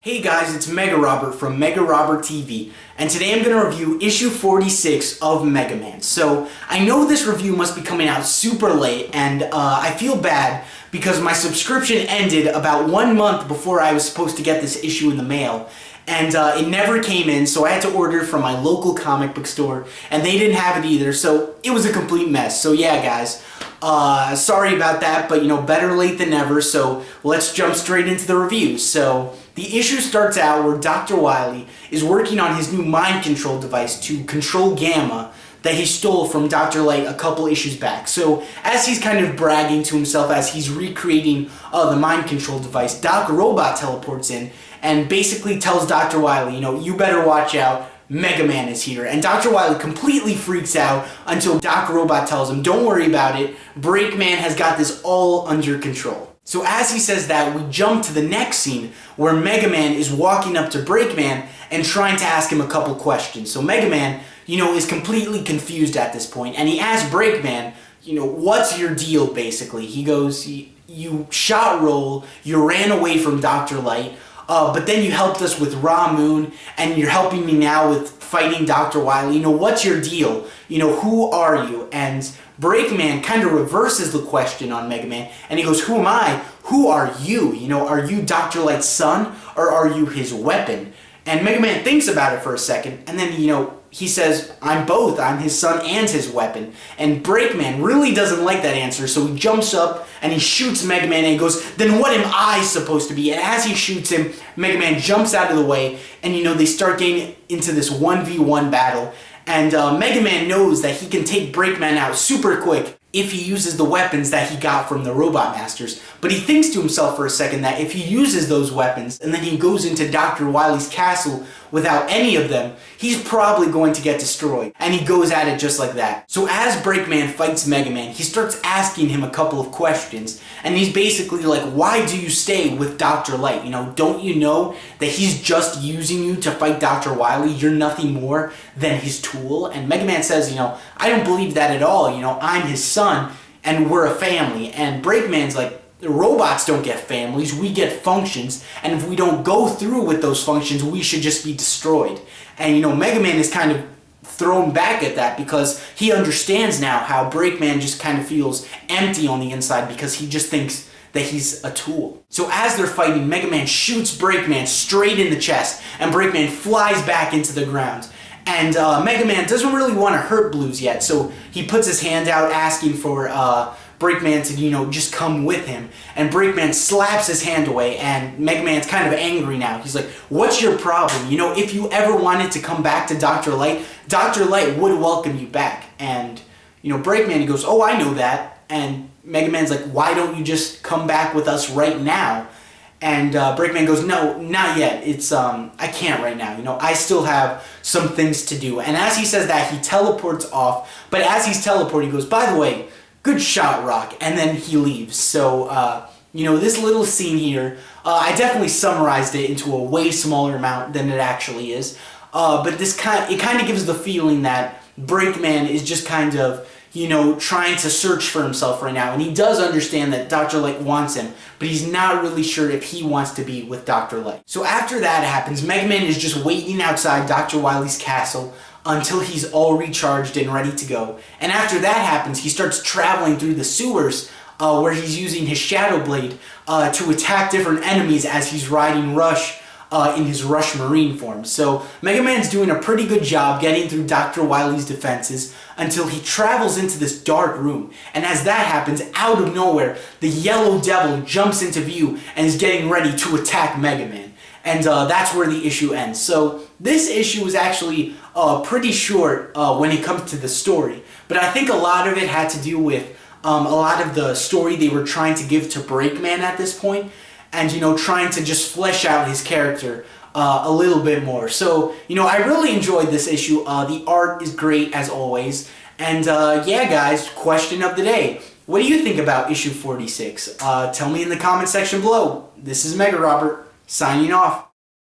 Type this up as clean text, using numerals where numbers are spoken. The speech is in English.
Hey guys, it's Mega Robert from MegaRobertTV, and today I'm going to review issue 46 of Mega Man. So, I know this review must be coming out super late, and I feel bad because my subscription ended about 1 month before I was supposed to get this issue in the mail, and it never came in, so I had to order from my local comic book store, and they didn't have it either, so it was a complete mess. So yeah, guys, sorry about that, but better late than never, so let's jump straight into the review. So, the issue starts out where Dr. Wily is working on his new mind control device to control Gamma that he stole from Dr. Light a couple issues back. So as he's kind of bragging to himself as he's recreating the mind control device, Doc Robot teleports in and basically tells Dr. Wily, you better watch out, Mega Man is here. And Dr. Wily completely freaks out until Doc Robot tells him, don't worry about it, Breakman has got this all under control. So as he says that, we jump to the next scene where Mega Man is walking up to Breakman and trying to ask him a couple questions. So Mega Man, is completely confused at this point, and he asks Breakman, what's your deal basically? He goes, you shot Roll, you ran away from Dr. Light, but then you helped us with Ra Moon, and you're helping me now with fighting Dr. Wily. what's your deal? Who are you? And Breakman kind of reverses the question on Mega Man, and he goes, who am I? Who are you? Are you Dr. Light's son, or are you his weapon? And Mega Man thinks about it for a second, and then, he says, I'm both. I'm his son and his weapon. And Breakman really doesn't like that answer, so he jumps up and he shoots Mega Man and he goes, then what am I supposed to be? And as he shoots him, Mega Man jumps out of the way, and they start getting into this 1v1 battle. And Mega Man knows that he can take Breakman out super quick if he uses the weapons that he got from the Robot Masters. But he thinks to himself for a second that if he uses those weapons and then he goes into Dr. Wily's castle without any of them, he's probably going to get destroyed. And he goes at it just like that. So as Breakman fights Mega Man, he starts asking him a couple of questions. And he's basically like, why do you stay with Dr. Light? Don't you know that he's just using you to fight Dr. Wily? You're nothing more than his tool. And Mega Man says, I don't believe that at all. I'm his son and we're a family. And Breakman's like, the robots don't get families, we get functions, and if we don't go through with those functions, we should just be destroyed. And Mega Man is kind of thrown back at that because he understands now how Breakman just kind of feels empty on the inside because he just thinks that he's a tool. So as they're fighting, Mega Man shoots Breakman straight in the chest, and Breakman flies back into the ground. And Mega Man doesn't really want to hurt Blues yet, so he puts his hand out asking for Breakman to, just come with him. And Breakman slaps his hand away, and Mega Man's kind of angry now. He's like, what's your problem? If you ever wanted to come back to Dr. Light would welcome you back. And, Breakman, he goes, oh, I know that. And Mega Man's like, why don't you just come back with us right now? And Breakman goes, no, not yet. It's, I can't right now. I still have some things to do. And as he says that, he teleports off. But as he's teleporting, he goes, by the way, good shot, Rock. And then he leaves. So, this little scene here, I definitely summarized it into a way smaller amount than it actually is. But it kind of gives the feeling that Breakman is just kind of, trying to search for himself right now. And he does understand that Dr. Light wants him, but he's not really sure if he wants to be with Dr. Light. So after that happens, Mega Man is just waiting outside Dr. Wily's castle until he's all recharged and ready to go. And after that happens, he starts traveling through the sewers where he's using his Shadow Blade to attack different enemies as he's riding Rush in his Rush Marine form. So Mega Man's doing a pretty good job getting through Dr. Wily's defenses until he travels into this dark room. And as that happens, out of nowhere, the Yellow Devil jumps into view and is getting ready to attack Mega Man. And that's where the issue ends. So this issue is actually pretty short when it comes to the story. But I think a lot of it had to do with a lot of the story they were trying to give to Breakman at this point. And, trying to just flesh out his character a little bit more. So, I really enjoyed this issue. The art is great as always. And yeah, guys, question of the day. What do you think about issue 46? Tell me in the comment section below. This is Mega Robert, signing off.